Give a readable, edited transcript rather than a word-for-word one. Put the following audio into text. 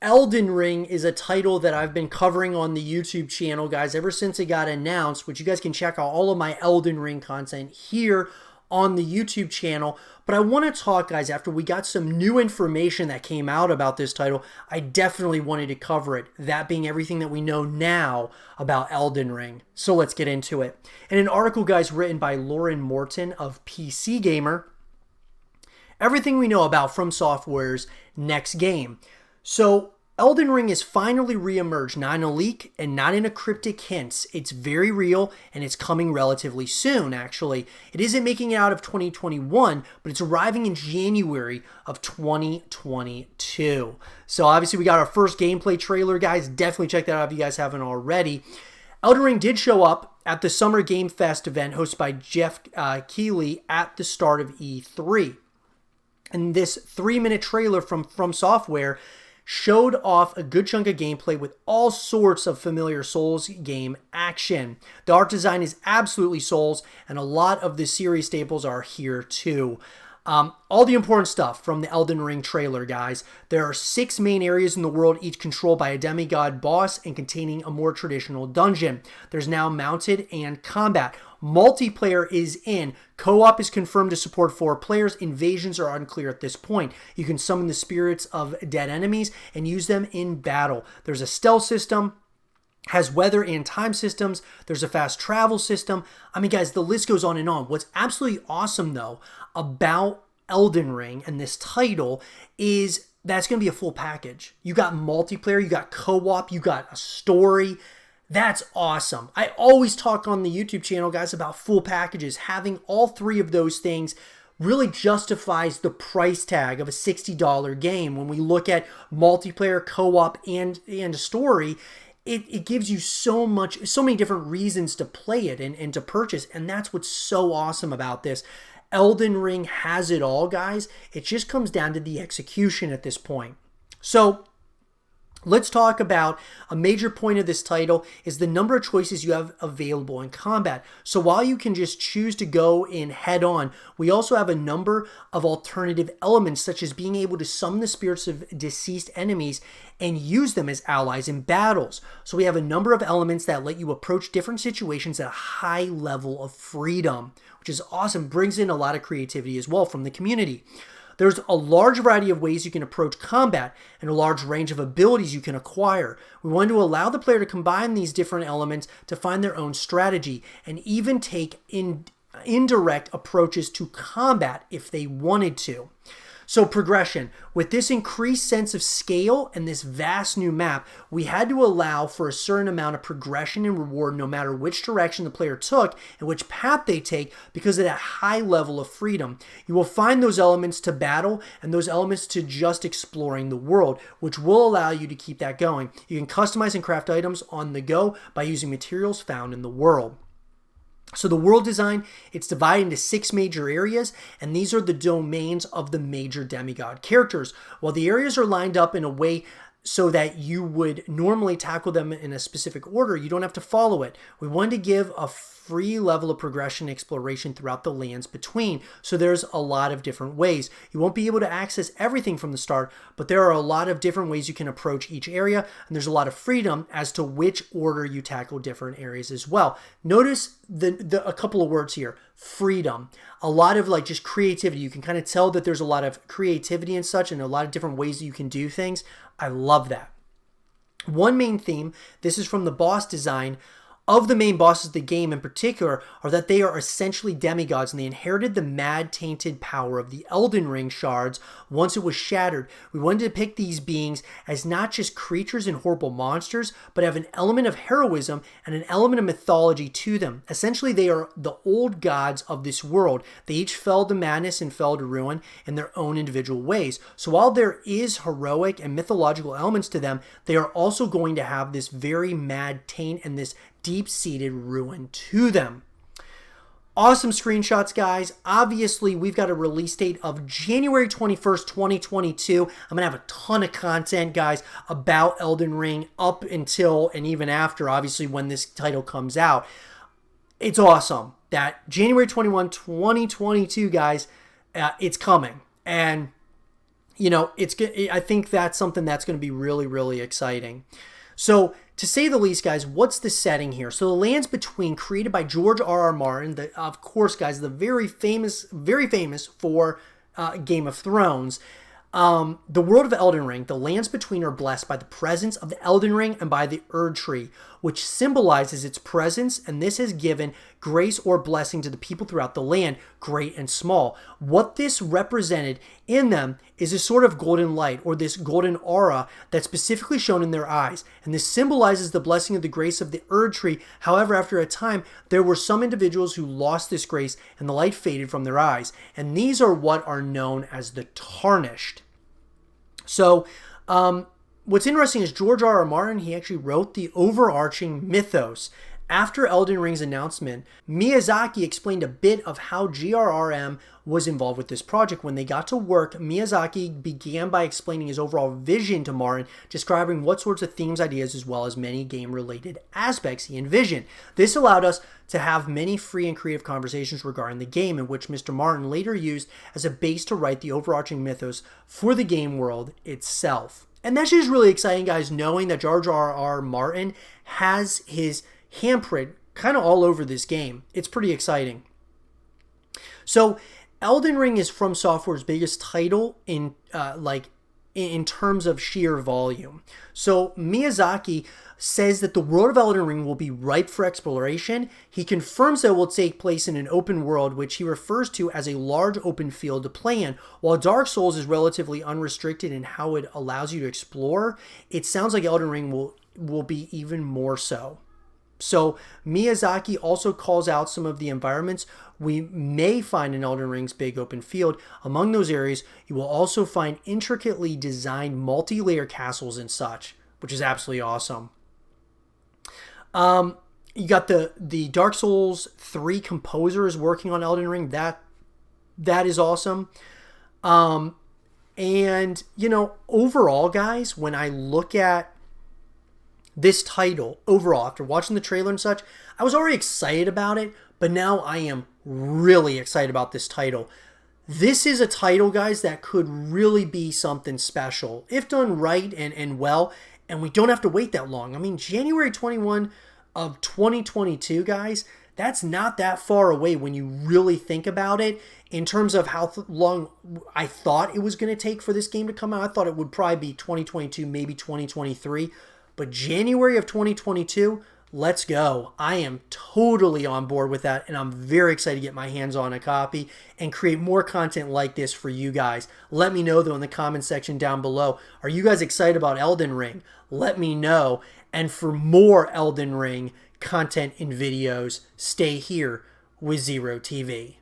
Elden Ring is a title that I've been covering on the YouTube channel, guys, ever since it got announced, which you guys can check out all of my Elden Ring content here on the YouTube channel. But I want to talk, guys, after we got some new information that came out about this title, I definitely wanted to cover it, that being everything that we know now about Elden Ring. So let's get into it. In an article, guys, written by Lauren Morton of PC Gamer, everything we know about From Software's next game. So Elden Ring is finally reemerged, not in a leak and not in a cryptic hints. It's very real and it's coming relatively soon, actually. It isn't making it out of 2021, but it's arriving in January of 2022. So obviously we got our first gameplay trailer, guys. Definitely check that out if you guys haven't already. Elden Ring did show up at the Summer Game Fest event hosted by Jeff Keighley at the start of E3. And this 3-minute trailer from Software showed off a good chunk of gameplay with all sorts of familiar Souls game action. The art design is absolutely Souls, and a lot of the series staples are here too. All the important stuff from the Elden Ring trailer, guys. There are 6 main areas in the world, each controlled by a demigod boss and containing a more traditional dungeon. There's now mounted and combat. Multiplayer is in. Co-op is confirmed to support 4 players. Invasions are unclear at this point. You can summon the spirits of dead enemies and use them in battle. There's a stealth system, has weather and time systems. There's a fast travel system. I mean, guys, the list goes on and on. What's absolutely awesome, though, about Elden Ring and this title is that's going to be a full package. You got multiplayer, you got co-op, you got a story. That's awesome. I always talk on the YouTube channel, guys, about full packages. Having all 3 of those things really justifies the price tag of a $60 game. When we look at multiplayer, co-op, and a story, it gives you so many different reasons to play it and to purchase. And that's what's so awesome about this. Elden Ring has it all, guys. It just comes down to the execution at this point. So let's talk about a major point of this title is the number of choices you have available in combat. So while you can just choose to go in head on, we also have a number of alternative elements, such as being able to summon the spirits of deceased enemies and use them as allies in battles. So we have a number of elements that let you approach different situations at a high level of freedom, which is awesome. Brings in a lot of creativity as well from the community. There's a large variety of ways you can approach combat and a large range of abilities you can acquire. We want to allow the player to combine these different elements to find their own strategy and even take indirect approaches to combat if they wanted to. So progression. With this increased sense of scale and this vast new map, we had to allow for a certain amount of progression and reward no matter which direction the player took and which path they take because of that high level of freedom. You will find those elements to battle and those elements to just exploring the world, which will allow you to keep that going. You can customize and craft items on the go by using materials found in the world. So the world design, it's divided into 6 major areas, and these are the domains of the major demigod characters. While the areas are lined up in a way so that you would normally tackle them in a specific order, you don't have to follow it. We wanted to give a free level of progression and exploration throughout the lands between. So there's a lot of different ways. You won't be able to access everything from the start, but there are a lot of different ways you can approach each area, and there's a lot of freedom as to which order you tackle different areas as well. Notice a couple of words here. Freedom. A lot of like just creativity. You can kind of tell that there's a lot of creativity and such and a lot of different ways that you can do things. I love that. One main theme, this is from the boss design, of the main bosses of the game in particular, are that they are essentially demigods and they inherited the mad tainted power of the Elden Ring shards once it was shattered. We wanted to depict these beings as not just creatures and horrible monsters, but have an element of heroism and an element of mythology to them. Essentially, they are the old gods of this world. They each fell to madness and fell to ruin in their own individual ways. So while there is heroic and mythological elements to them, they are also going to have this very mad taint and this deep-seated ruin to them. Awesome screenshots, guys. Obviously, we've got a release date of January 21st, 2022. I'm going to have a ton of content, guys, about Elden Ring up until and even after, obviously, when this title comes out. It's awesome that January 21, 2022, guys, it's coming. And you know, I think that's something that's going to be really, really exciting. So, to say the least, guys, what's the setting here? So, the Lands Between, created by George R.R. Martin, of course, guys, the very famous for Game of Thrones. The world of Elden Ring, the Lands Between are blessed by the presence of the Elden Ring and by the Erd Tree, which symbolizes its presence, and this has given grace or blessing to the people throughout the land, great and small. What this represented in them is a sort of golden light, or this golden aura that's specifically shown in their eyes, and this symbolizes the blessing of the grace of the Erd Tree. However, after a time, there were some individuals who lost this grace, and the light faded from their eyes, and these are what are known as the Tarnished. So, what's interesting is George R.R. Martin, he actually wrote the overarching mythos. After Elden Ring's announcement, Miyazaki explained a bit of how GRRM was involved with this project. When they got to work, Miyazaki began by explaining his overall vision to Martin, describing what sorts of themes, ideas, as well as many game-related aspects he envisioned. This allowed us to have many free and creative conversations regarding the game, in which Mr. Martin later used as a base to write the overarching mythos for the game world itself. And that's just really exciting, guys, knowing that George R.R. Martin has his handprint kind of all over this game. It's pretty exciting. So, Elden Ring is From Software's biggest title in terms of sheer volume. So, Miyazaki says that the world of Elden Ring will be ripe for exploration. He confirms that it will take place in an open world, which he refers to as a large open field to play in. While Dark Souls is relatively unrestricted in how it allows you to explore, it sounds like Elden Ring will be even more so. So, Miyazaki also calls out some of the environments we may find in Elden Ring's big open field. Among those areas, you will also find intricately designed multi-layer castles and such, which is absolutely awesome. You got the Dark Souls 3 composer is working on Elden Ring. That is awesome. And, you know, overall, guys, when I look at this title, overall, after watching the trailer and such, I was already excited about it, but now I am really excited about this title. This is a title, guys, that could really be something special, if done right and well, and we don't have to wait that long. I mean, January 21 of 2022, guys, that's not that far away when you really think about it in terms of how long I thought it was going to take for this game to come out. I thought it would probably be 2022, maybe 2023. But January of 2022, let's go. I am totally on board with that, and I'm very excited to get my hands on a copy and create more content like this for you guys. Let me know, though, in the comment section down below. Are you guys excited about Elden Ring? Let me know. And for more Elden Ring content and videos, stay here with Zero TV.